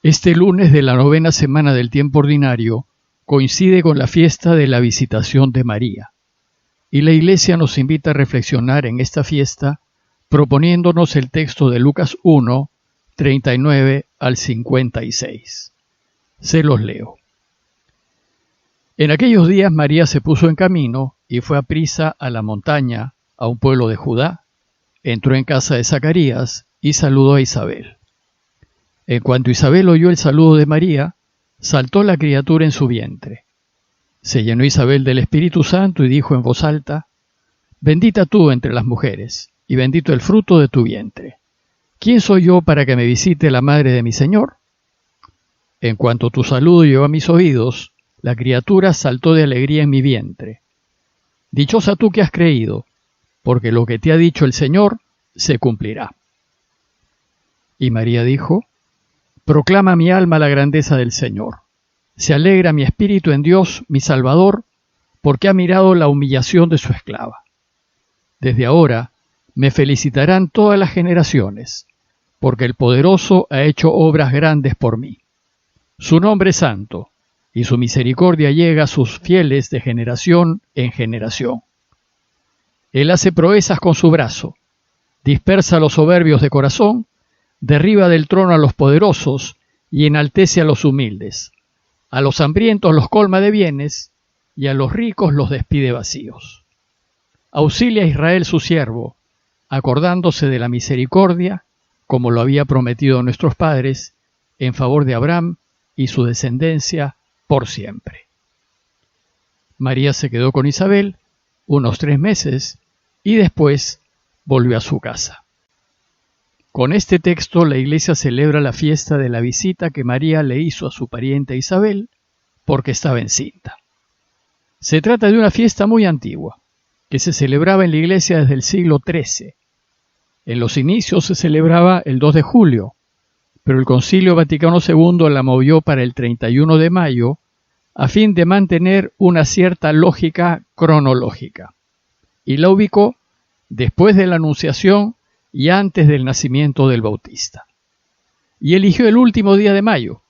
Este lunes de la 9ª semana del tiempo ordinario coincide con la fiesta de la Visitación de María, y la Iglesia nos invita a reflexionar en esta fiesta proponiéndonos el texto de Lucas 1, 39 al 56. Se los leo. En aquellos días María se puso en camino y fue aprisa a la montaña, a un pueblo de Judá, entró en casa de Zacarías y saludó a Isabel. En cuanto Isabel oyó el saludo de María, saltó la criatura en su vientre. Se llenó Isabel del Espíritu Santo y dijo en voz alta: «Bendita tú entre las mujeres, y bendito el fruto de tu vientre. ¿Quién soy yo para que me visite la madre de mi Señor? En cuanto tu saludo llegó a mis oídos, la criatura saltó de alegría en mi vientre. Dichosa tú que has creído, porque lo que te ha dicho el Señor se cumplirá». Y María dijo: «Proclama mi alma la grandeza del Señor. Se alegra mi espíritu en Dios, mi Salvador, porque ha mirado la humillación de su esclava. Desde ahora me felicitarán todas las generaciones, porque el Poderoso ha hecho obras grandes por mí. Su nombre es santo, y su misericordia llega a sus fieles de generación en generación. Él hace proezas con su brazo, dispersa a los soberbios de corazón, derriba del trono a los poderosos y enaltece a los humildes. A los hambrientos los colma de bienes y a los ricos los despide vacíos. Auxilia a Israel su siervo, acordándose de la misericordia, como lo había prometido a nuestros padres, en favor de Abraham y su descendencia por siempre». María se quedó con Isabel unos 3 meses y después volvió a su casa. Con este texto la Iglesia celebra la fiesta de la visita que María le hizo a su pariente Isabel porque estaba encinta. Se trata de una fiesta muy antigua, que se celebraba en la Iglesia desde el siglo XIII. En los inicios se celebraba el 2 de julio, pero el Concilio Vaticano II la movió para el 31 de mayo a fin de mantener una cierta lógica cronológica, y la ubicó después de la Anunciación y antes del nacimiento del Bautista. Y eligió el último día de mayo,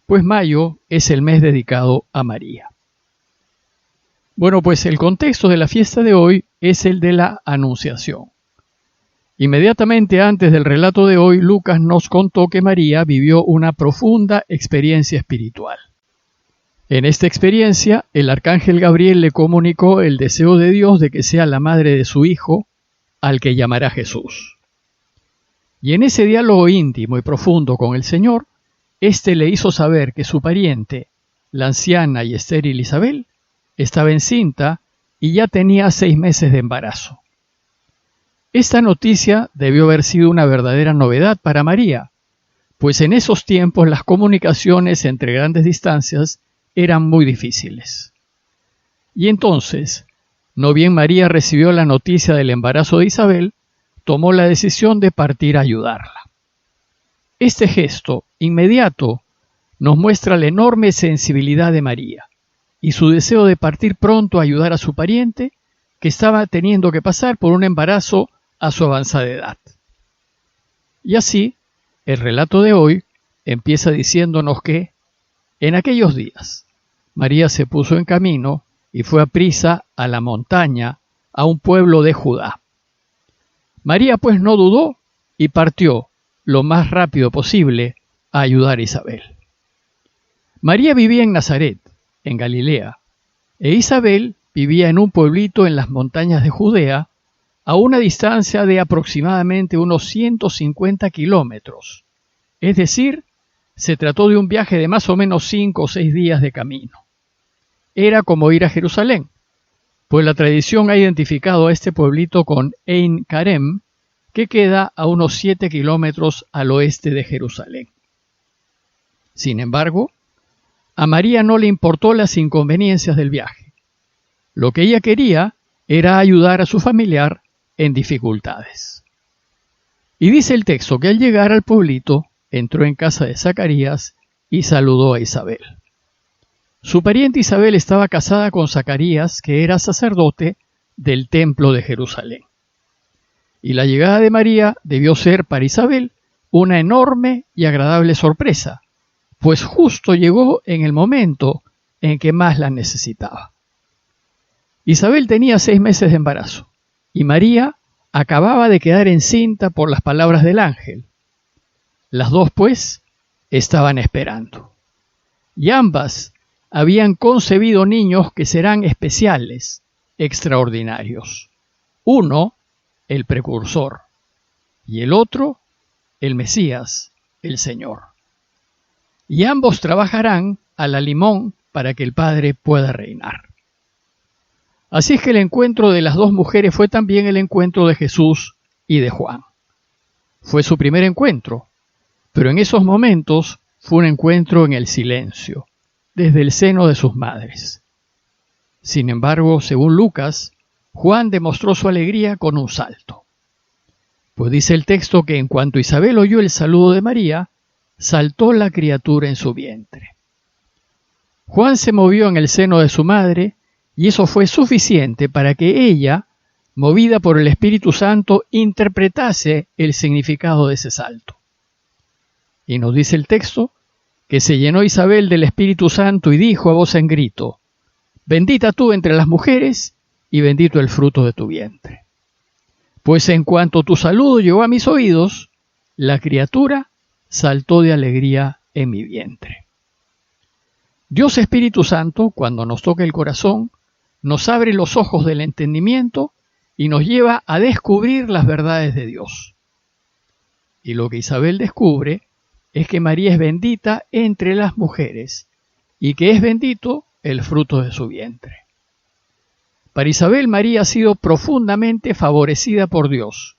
pues mayo es el mes dedicado a María. Bueno, pues el contexto de la fiesta de hoy es el de la Anunciación. Inmediatamente antes del relato de hoy, Lucas nos contó que María vivió una profunda experiencia espiritual. En esta experiencia, el arcángel Gabriel le comunicó el deseo de Dios de que sea la madre de su hijo, al que llamará Jesús. Y en ese diálogo íntimo y profundo con el Señor, éste le hizo saber que su pariente, la anciana y estéril Isabel, estaba encinta y ya tenía 6 meses de embarazo. Esta noticia debió haber sido una verdadera novedad para María, pues en esos tiempos las comunicaciones entre grandes distancias eran muy difíciles. Y entonces, no bien María recibió la noticia del embarazo de Isabel, tomó la decisión de partir a ayudarla. Este gesto inmediato nos muestra la enorme sensibilidad de María y su deseo de partir pronto a ayudar a su pariente, que estaba teniendo que pasar por un embarazo a su avanzada edad. Y así, el relato de hoy empieza diciéndonos que, en aquellos días, María se puso en camino y fue aprisa a la montaña, a un pueblo de Judá. María pues no dudó y partió lo más rápido posible a ayudar a Isabel. María vivía en Nazaret, en Galilea, e Isabel vivía en un pueblito en las montañas de Judea, a una distancia de aproximadamente unos 150 kilómetros. Es decir, se trató de un viaje de más o menos 5 o 6 días de camino. Era como ir a Jerusalén, pues la tradición ha identificado a este pueblito con Ein Karem, que queda a unos 7 kilómetros al oeste de Jerusalén. Sin embargo, a María no le importó las inconveniencias del viaje. Lo que ella quería era ayudar a su familiar en dificultades. Y dice el texto que al llegar al pueblito, entró en casa de Zacarías y saludó a Isabel. Su pariente Isabel estaba casada con Zacarías, que era sacerdote del templo de Jerusalén. Y la llegada de María debió ser para Isabel una enorme y agradable sorpresa, pues justo llegó en el momento en que más la necesitaba. Isabel tenía 6 meses de embarazo y María acababa de quedar encinta por las palabras del ángel. Las dos, pues, estaban esperando. Y ambas habían concebido niños que serán especiales, extraordinarios. Uno, el precursor, y el otro, el Mesías, el Señor. Y ambos trabajarán a la limón para que el Padre pueda reinar. Así es que el encuentro de las dos mujeres fue también el encuentro de Jesús y de Juan. Fue su primer encuentro, pero en esos momentos fue un encuentro en el silencio, desde el seno de sus madres. Sin embargo, según Lucas, Juan demostró su alegría con un salto. Pues dice el texto que en cuanto Isabel oyó el saludo de María, saltó la criatura en su vientre. Juan se movió en el seno de su madre, y eso fue suficiente para que ella, movida por el Espíritu Santo, interpretase el significado de ese salto. Y nos dice el texto que se llenó Isabel del Espíritu Santo y dijo a voz en grito: «Bendita tú entre las mujeres y bendito el fruto de tu vientre. Pues en cuanto tu saludo llegó a mis oídos, la criatura saltó de alegría en mi vientre». Dios Espíritu Santo, cuando nos toca el corazón, nos abre los ojos del entendimiento y nos lleva a descubrir las verdades de Dios. Y lo que Isabel descubre es que María es bendita entre las mujeres y que es bendito el fruto de su vientre. Para Isabel, María ha sido profundamente favorecida por Dios,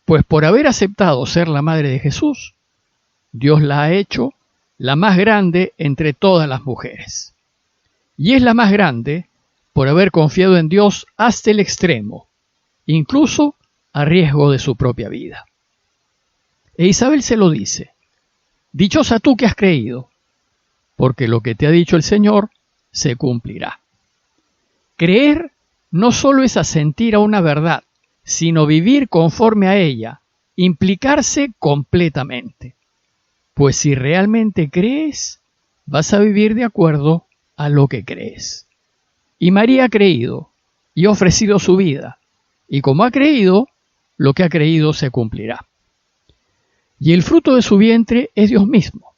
pues por haber aceptado ser la madre de Jesús, Dios la ha hecho la más grande entre todas las mujeres. Y es la más grande por haber confiado en Dios hasta el extremo, incluso a riesgo de su propia vida. E Isabel se lo dice: «Dichosa tú que has creído, porque lo que te ha dicho el Señor se cumplirá». Creer no solo es asentir a una verdad, sino vivir conforme a ella, implicarse completamente. Pues si realmente crees, vas a vivir de acuerdo a lo que crees. Y María ha creído y ha ofrecido su vida, y como ha creído, lo que ha creído se cumplirá. Y el fruto de su vientre es Dios mismo,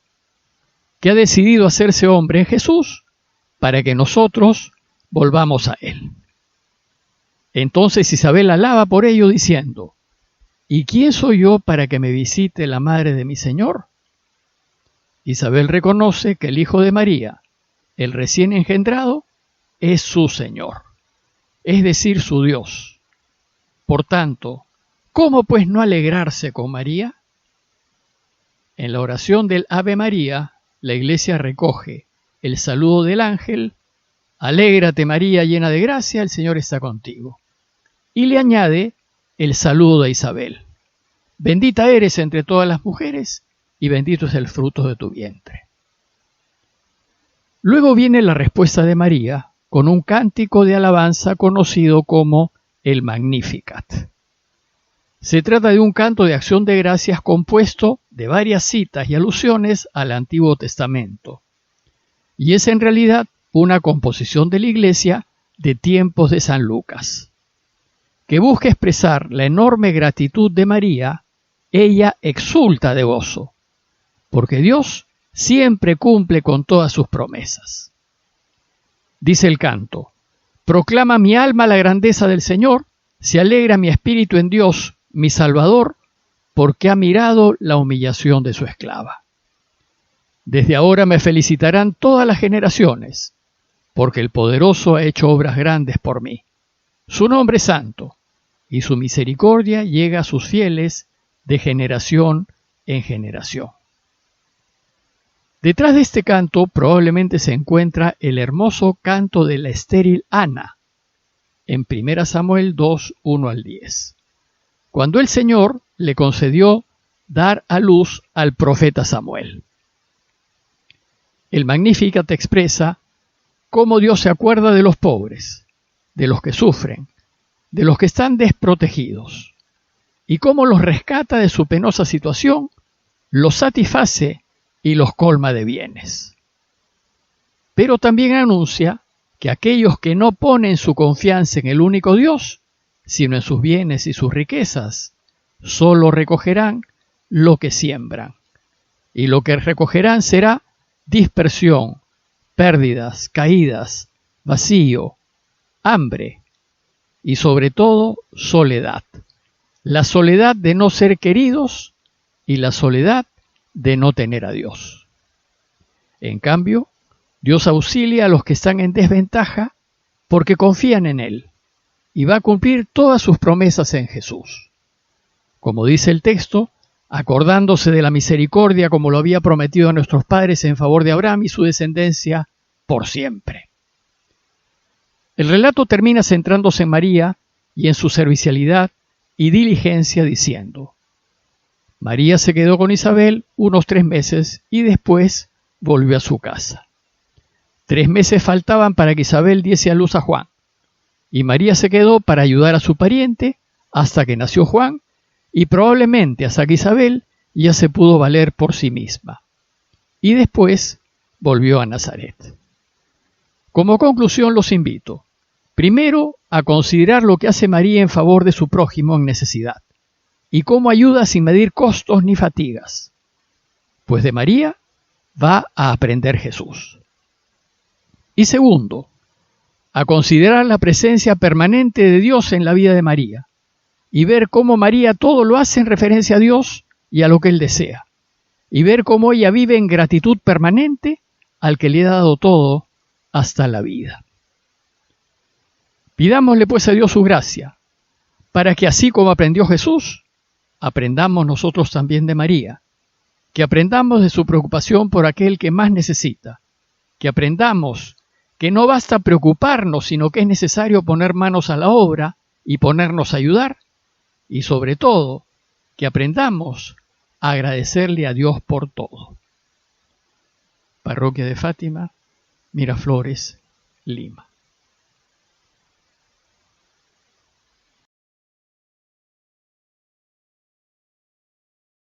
que ha decidido hacerse hombre en Jesús para que nosotros volvamos a Él. Entonces Isabel alaba por ello diciendo: «¿Y quién soy yo para que me visite la madre de mi Señor?». Isabel reconoce que el Hijo de María, el recién engendrado, es su Señor, es decir, su Dios. Por tanto, ¿cómo pues no alegrarse con María? En la oración del Ave María, la Iglesia recoge el saludo del ángel: «Alégrate María, llena de gracia, el Señor está contigo». Y le añade el saludo de Isabel: «Bendita eres entre todas las mujeres, y bendito es el fruto de tu vientre». Luego viene la respuesta de María con un cántico de alabanza conocido como el Magnificat. Se trata de un canto de acción de gracias compuesto de varias citas y alusiones al Antiguo Testamento, y es en realidad una composición de la Iglesia de tiempos de San Lucas, que busca expresar la enorme gratitud de María. Ella exulta de gozo, porque Dios siempre cumple con todas sus promesas. Dice el canto: «Proclama mi alma la grandeza del Señor, se alegra mi espíritu en Dios, mi Salvador, porque ha mirado la humillación de su esclava. Desde ahora me felicitarán todas las generaciones, porque el Poderoso ha hecho obras grandes por mí. Su nombre es santo, y su misericordia llega a sus fieles de generación en generación». Detrás de este canto probablemente se encuentra el hermoso canto de la estéril Ana, en 1 Samuel 2, 1 al 10, cuando el Señor le concedió dar a luz al profeta Samuel. El Magnificat expresa cómo Dios se acuerda de los pobres, de los que sufren, de los que están desprotegidos, y cómo los rescata de su penosa situación, los satisface y los colma de bienes. Pero también anuncia que aquellos que no ponen su confianza en el único Dios, sino en sus bienes y sus riquezas, solo recogerán lo que siembran. Y lo que recogerán será dispersión, pérdidas, caídas, vacío, hambre y sobre todo soledad. La soledad de no ser queridos y la soledad de no tener a Dios. En cambio, Dios auxilia a los que están en desventaja porque confían en Él y va a cumplir todas sus promesas en Jesús. Como dice el texto, acordándose de la misericordia como lo había prometido a nuestros padres en favor de Abraham y su descendencia por siempre. El relato termina centrándose en María y en su servicialidad y diligencia diciendo: María se quedó con Isabel unos 3 meses y después volvió a su casa. 3 meses faltaban para que Isabel diese a luz a Juan, y María se quedó para ayudar a su pariente hasta que nació Juan, y probablemente hasta que Isabel ya se pudo valer por sí misma. Y después volvió a Nazaret. Como conclusión los invito, primero, a considerar lo que hace María en favor de su prójimo en necesidad, y cómo ayuda sin medir costos ni fatigas. Pues de María va a aprender Jesús. Y segundo, a considerar la presencia permanente de Dios en la vida de María, y ver cómo María todo lo hace en referencia a Dios y a lo que Él desea, y ver cómo ella vive en gratitud permanente al que le ha dado todo hasta la vida. Pidámosle pues a Dios su gracia, para que así como aprendió Jesús, aprendamos nosotros también de María, que aprendamos de su preocupación por aquel que más necesita, que aprendamos que no basta preocuparnos, sino que es necesario poner manos a la obra y ponernos a ayudar, y sobre todo, que aprendamos a agradecerle a Dios por todo. Parroquia de Fátima, Miraflores, Lima.